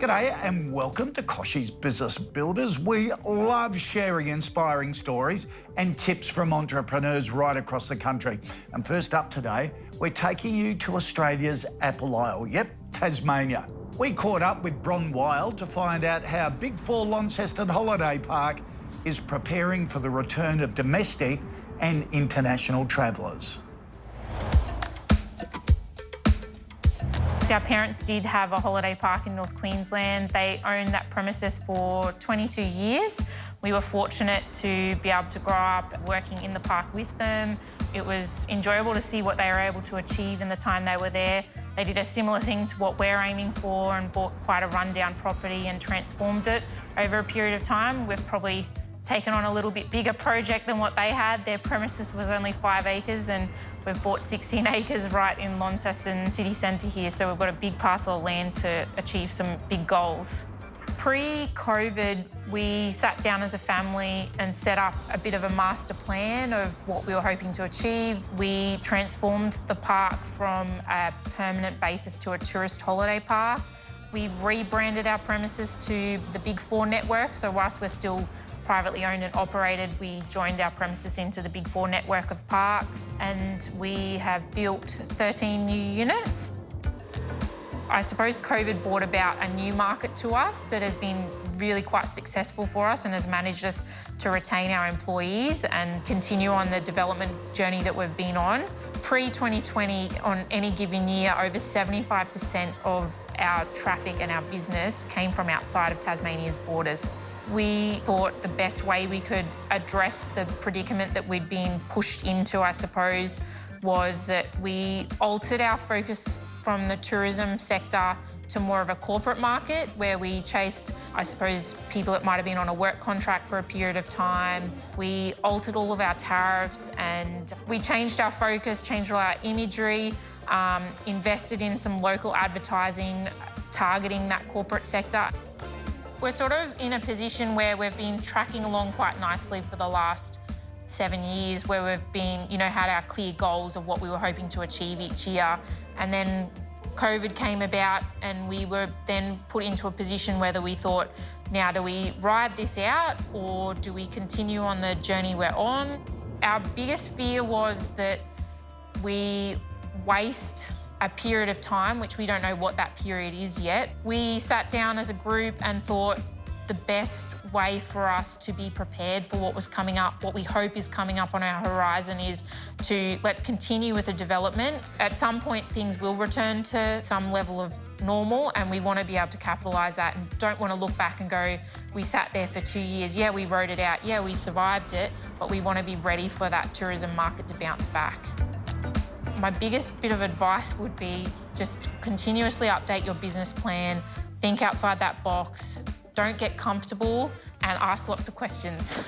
G'day and welcome to Kochie's Business Builders. We love sharing inspiring stories and tips from entrepreneurs right across the country. And first up today, we're taking you to Australia's Apple Isle, Tasmania. We caught up with Bron Wild to find out how Big4 Launceston Holiday Park is preparing for the return of domestic and international travellers. Our parents did have a holiday park in North Queensland. They owned that premises for 22 years. We were fortunate to be able to grow up working in the park with them. It was enjoyable to see what they were able to achieve in the time they were there. They did a similar thing to what we're aiming for and bought quite a rundown property and transformed it over a period of time. We've probably taken on a little bit bigger project than what they had. Their premises was only 5 acres and we've bought 16 acres right in Launceston city centre here, so we've got a big parcel of land to achieve some big goals. Pre-COVID, we sat down as a family and set up a bit of a master plan of what we were hoping to achieve. We transformed the park from a permanent basis to a tourist holiday park. We've rebranded our premises to the Big4 network, so whilst we're still privately owned and operated, we joined our premises into the Big4 network of parks, and we have built 13 new units. I suppose COVID brought about a new market to us that has been really quite successful for us and has managed us to retain our employees and continue on the development journey that we've been on. Pre-2020, on any given year, over 75% of our traffic and our business came from outside of Tasmania's borders. We thought the best way we could address the predicament that we'd been pushed into, I suppose, was that we altered our focus from the tourism sector to more of a corporate market where we chased, I suppose, people that might have been on a work contract for a period of time. We altered all of our tariffs and we changed our focus, changed all our imagery, invested in some local advertising targeting that corporate sector. We're sort of in a position where we've been tracking along quite nicely for the last 7 years, where we've been, had our clear goals of what we were hoping to achieve each year. And then COVID came about and we were then put into a position whether we thought, now do we ride this out or do we continue on the journey we're on? Our biggest fear was that we waste a period of time, which we don't know what that period is yet. We sat down as a group and thought the best way for us to be prepared for what was coming up, what we hope is coming up on our horizon, is to let's continue with the development. At some point, things will return to some level of normal and we want to be able to capitalise that and don't want to look back and go, we sat there for 2 years, yeah, we rode it out, yeah, we survived it, but we want to be ready for that tourism market to bounce back. My biggest bit of advice would be just continuously update your business plan, think outside that box, don't get comfortable and ask lots of questions.